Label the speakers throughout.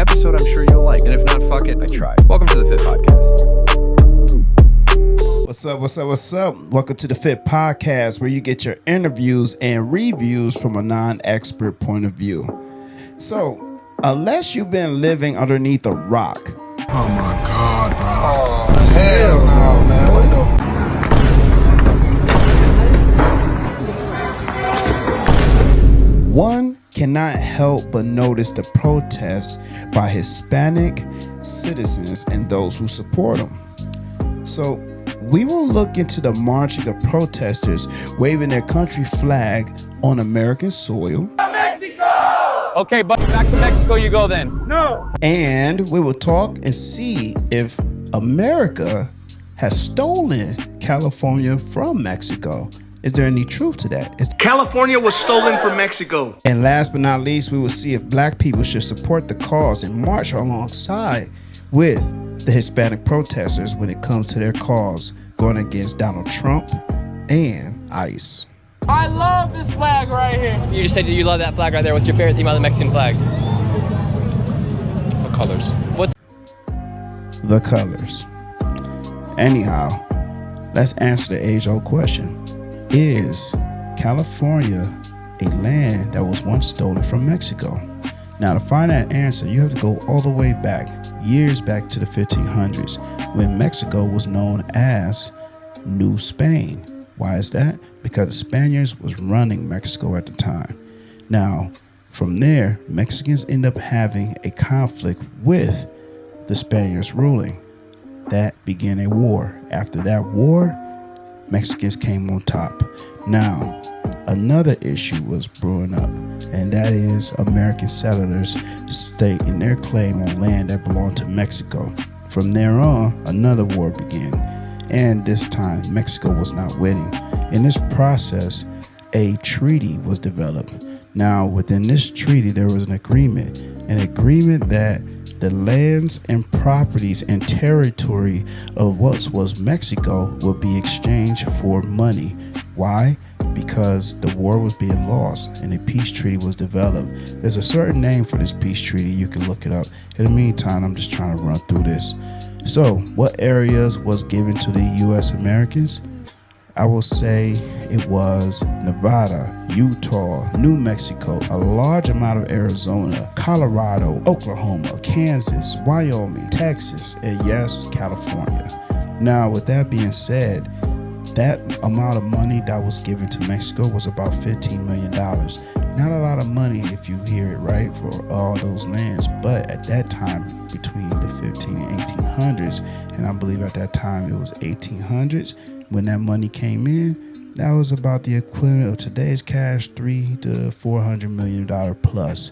Speaker 1: episode I'm sure you'll like. And if not, fuck it, I tried. Welcome to the Fit Podcast.
Speaker 2: What's up? Welcome to the Fit Podcast, where you get your interviews and reviews from a non-expert point of view. So, unless you've been living underneath a rock.
Speaker 3: Oh my God, bro. Oh, hell no, man. What the...
Speaker 2: One cannot help but notice the protests by Hispanic citizens and those who support them. So, we will look into the marching of protesters waving their country flag on American soil.
Speaker 4: Mexico! Okay, but back to Mexico you go then.
Speaker 3: No!
Speaker 2: And we will talk and see if America has stolen California from Mexico. Is there any truth to that?
Speaker 5: California was stolen from Mexico.
Speaker 2: And last but not least, we will see if black people should support the cause and march alongside with the Hispanic protesters when it comes to their cause going against Donald Trump and ICE.
Speaker 4: I love this flag right here. You just said you love that flag right there. What's your favorite thing about the Mexican flag? What colors? What's
Speaker 2: the colors? Anyhow, let's answer the age-old question. Is California a land that was once stolen from Mexico? Now, to find that answer, you have to go all the way back, years back to the 1500s, when Mexico was known as New Spain. Why is that? Because the Spaniards was running Mexico at the time. Now, from there, Mexicans end up having a conflict with the Spaniards ruling. That began a war. After that war, Mexicans came on top. Now, another issue was brewing up, and that is American settlers stating their claim on land that belonged to Mexico. From there on, another war began, and this time Mexico was not winning. In this process, a treaty was developed. Now, within this treaty, there was an agreement that the lands and properties and territory of what was Mexico would be exchanged for money. Why? Because the war was being lost and a peace treaty was developed. There's a certain name for this peace treaty. You can look it up. In the meantime, I'm just trying to run through this. So, what areas was given to the U.S. Americans? I will say it was Nevada, Utah, New Mexico, a large amount of Arizona, Colorado, Oklahoma, Kansas, Wyoming, Texas, and yes, California. Now, with that being said, that amount of money that was given to Mexico was about $15 million. Not a lot of money if you hear it right for all those lands, but at that time, between the 15 and 1800s, and I believe at that time it was 1800s, when that money came in, that was about the equivalent of today's cash, $300 to $400 million plus.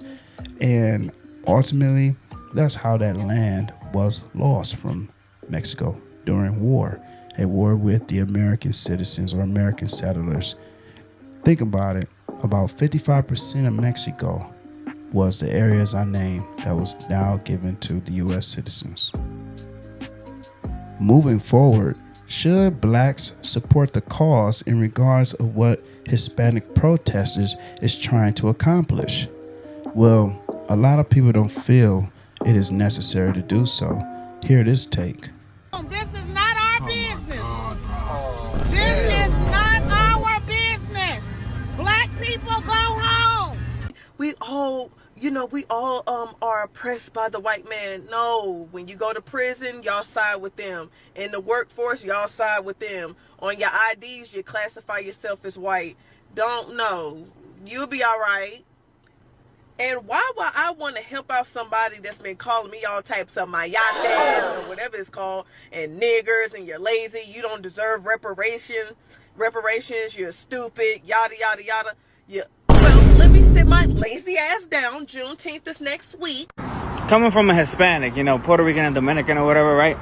Speaker 2: And ultimately, that's how that land was lost from Mexico during war. A war with the American citizens or American settlers. Think about it. About 55% of Mexico was the areas I named that was now given to the U.S. citizens. Moving forward, should blacks support the cause in regards of what Hispanic protesters is trying to accomplish? Well, a lot of people don't feel it is necessary to do so. Here it is take.
Speaker 6: This is not our business. This is not our business. Black people go home.
Speaker 7: We all are oppressed by the white man. No, when you go to prison, y'all side with them. In the workforce, y'all side with them. On your IDs, you classify yourself as white. Don't know. You'll be all right. And why would I want to help out somebody that's been calling me all types of mayates or whatever it's called, and niggers, and you're lazy, you don't deserve reparations, you're stupid, yada, yada, yada. Well, let me sit my lazy ass down. Juneteenth is next week.
Speaker 8: Coming from a Hispanic, Puerto Rican and Dominican or whatever, right?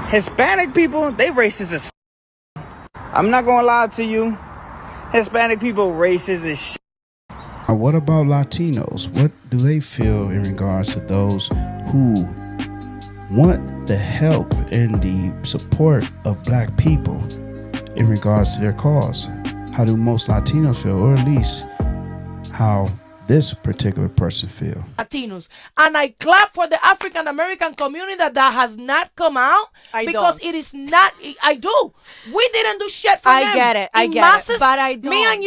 Speaker 8: Hispanic people, they racist as I'm not gonna lie to you. Hispanic people racist as shit.
Speaker 2: What about Latinos? What do they feel in regards to those who want the help and the support of black people in regards to their cause? How do most Latinos feel, or at least how this particular person feel.
Speaker 9: Latinos, and I clap for the African American community that has not come out because it is not. I do. We didn't do shit for them.
Speaker 10: I get it. I
Speaker 9: in
Speaker 10: get
Speaker 9: masses,
Speaker 10: it. But I don't.
Speaker 9: Me and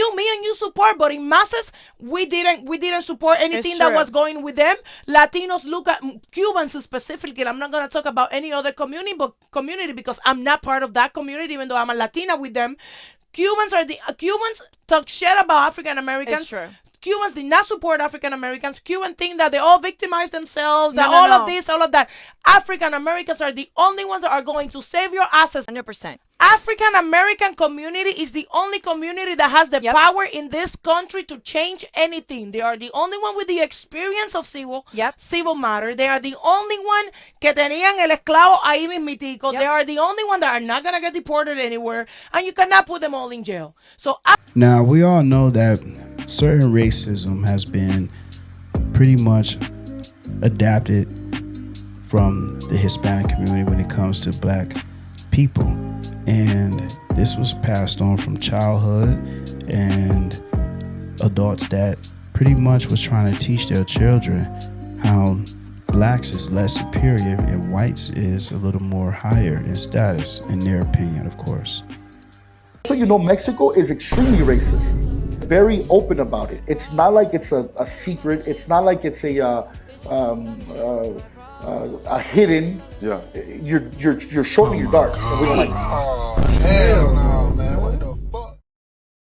Speaker 9: you support, but in masses, we didn't support anything that was going with them. Latinos look at Cubans specifically. I'm not gonna talk about any other community because I'm not part of that community, even though I'm a Latina with them. Cubans talk shit about African Americans. Cubans did not support African Americans. Cubans think that they all victimize themselves, that of this, all of that. African Americans are the only ones that are going to save your asses.
Speaker 10: 100%.
Speaker 9: African American community is the only community that has the power in this country to change anything. They are the only one with the experience of civil matter. They are the only one que tenían el esclavo ahí mismitico. They are the only one that are not gonna get deported anywhere, and you cannot put them all in jail. So
Speaker 2: now we all know that certain racism has been pretty much adapted from the Hispanic community when it comes to black people. And this was passed on from childhood and adults that pretty much was trying to teach their children how blacks is less superior and whites is a little more higher in status, in their opinion, of course.
Speaker 11: So you know, Mexico is extremely racist, very open about it. It's not like it's a secret. It's not like it's a hidden. Yeah. You're short and you're dark. And we don't like it.
Speaker 3: Hell no, man. What the fuck?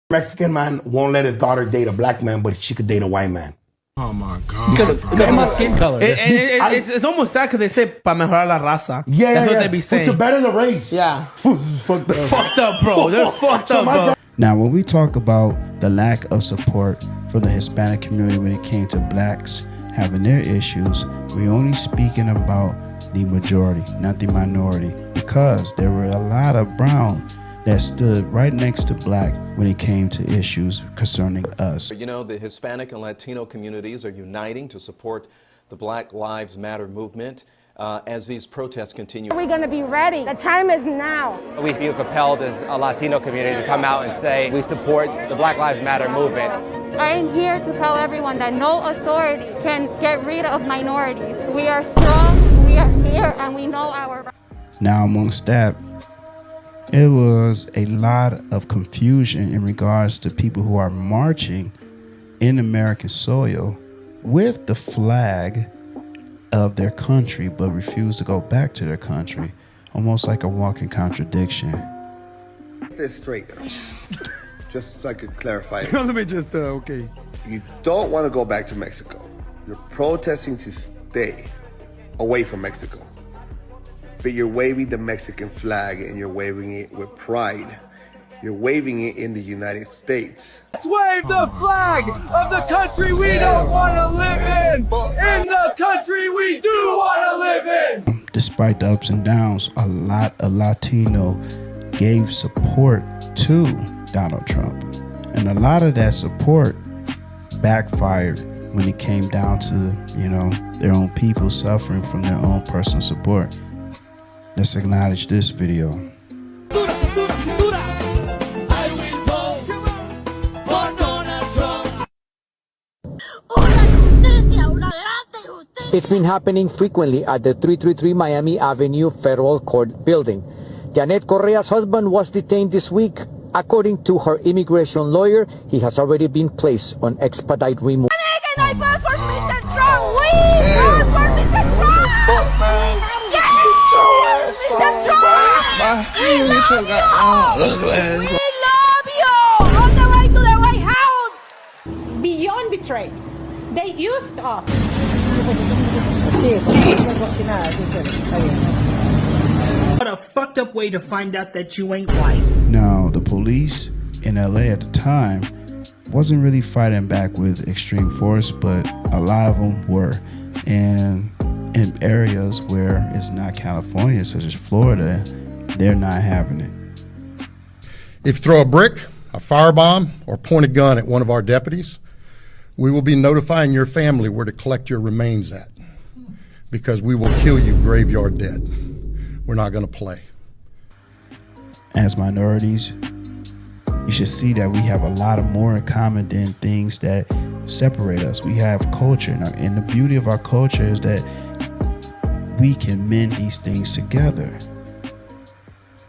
Speaker 12: Mexican man won't let his daughter date a black man, but she could date a white man.
Speaker 3: Oh my God.
Speaker 4: Because of my skin color. It's almost sad because they say para mejorar la raza.
Speaker 12: Yeah,
Speaker 4: that's what they be saying.
Speaker 12: To better the race.
Speaker 4: Yeah.
Speaker 12: Fucked up.
Speaker 4: Fucked up, bro. They're fucked up, bro.
Speaker 2: Now, when we talk about the lack of support for the Hispanic community when it came to blacks having their issues, we're only speaking about the majority, not the minority, because there were a lot of brown that stood right next to black when it came to issues concerning us.
Speaker 13: You know, the Hispanic and Latino communities are uniting to support the Black Lives Matter movement as these protests continue.
Speaker 14: We're going to be ready. The time is now.
Speaker 4: We feel compelled as a Latino community to come out and say we support the Black Lives Matter movement.
Speaker 14: I am here to tell everyone that no authority can get rid of minorities. We are strong, we are here, and we know our rights.
Speaker 2: Now, amongst that, it was a lot of confusion in regards to people who are marching in American soil with the flag of their country, but refuse to go back to their country, almost like a walking contradiction.
Speaker 15: Get this straight, just so I could clarify.
Speaker 12: Let me just, okay.
Speaker 15: You don't want to go back to Mexico. You're protesting to stay away from Mexico. But you're waving the Mexican flag and you're waving it with pride. You're waving it in the United States.
Speaker 5: Let's wave the flag of the country we don't want to live in the country we do want to live in.
Speaker 2: Despite the ups and downs, a lot of Latino gave support to Donald Trump. And a lot of that support backfired when it came down to, you know, their own people suffering from their own personal support. Let's acknowledge this video.
Speaker 16: It's been happening frequently at the 333 Miami Avenue Federal Court building. Janet Correa's husband was detained this week. According to her immigration lawyer, he has already been placed on expedite removal.
Speaker 14: I vote for Mr. Trump! We vote for Mr. Trump! Yes! Mr. Trump! We love you! On the way to the White House!
Speaker 6: Beyond betrayed. They used us.
Speaker 17: What a fucked up way to find out that you ain't white.
Speaker 2: Now, the police in LA at the time wasn't really fighting back with extreme force, but a lot of them were. And in areas where it's not California, such as Florida, they're not having it.
Speaker 18: If you throw a brick, a firebomb, or point a gun at one of our deputies, we will be notifying your family where to collect your remains at, because we will kill you graveyard dead. We're not going to play.
Speaker 2: As minorities, you should see that we have a lot of more in common than things that separate us. We have culture, and the beauty of our culture is that we can mend these things together.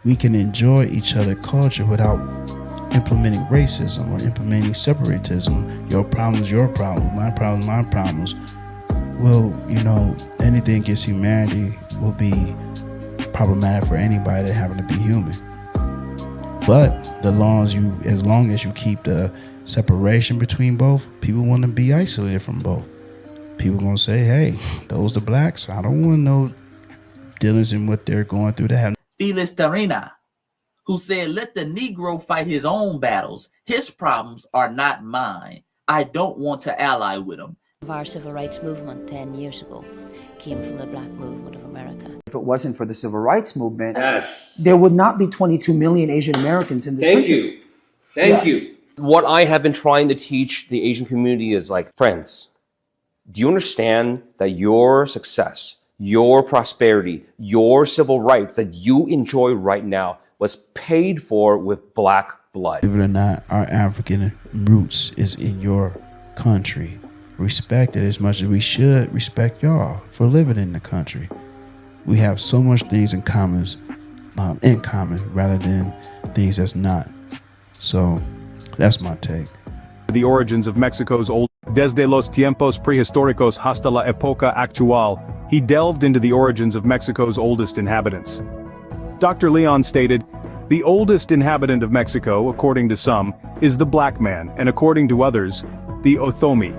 Speaker 2: We can enjoy each other's culture without implementing racism or implementing separatism. Your problems, your problem. My problems, my problems. Well, you know, anything against humanity will be problematic for anybody that happen to be human. But as long as you keep the separation between both, people want to be isolated from both. People gonna say, hey, those the blacks, I don't want no dealings in what they're going through to have.
Speaker 10: Felix Terena, who said, let the Negro fight his own battles. His problems are not mine. I don't want to ally with him.
Speaker 19: Our civil rights movement 10 years ago came from the black movement of America.
Speaker 20: If it wasn't for the civil rights movement,
Speaker 21: yes,
Speaker 20: there would not be 22 million Asian Americans in this country.
Speaker 21: Thank you. What I have been trying to teach the Asian community is like, friends, do you understand that your success, your prosperity, your civil rights that you enjoy right now was paid for with black blood?
Speaker 2: Believe it or not, our African roots is in your country. Respect it as much as we should respect y'all for living in the country. We have so much things in common rather than things that's not. So that's my take.
Speaker 22: The origins of Mexico's old, desde los tiempos prehistóricos hasta la época actual, he delved into the origins of Mexico's oldest inhabitants. Dr. Leon stated, the oldest inhabitant of Mexico, according to some, is the black man, and according to others, the Othomi.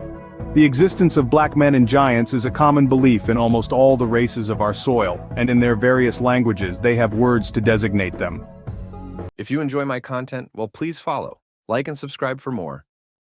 Speaker 22: The existence of black men and giants is a common belief in almost all the races of our soil, and in their various languages they have words to designate them.
Speaker 1: If you enjoy my content, well, please follow, like, and subscribe for more.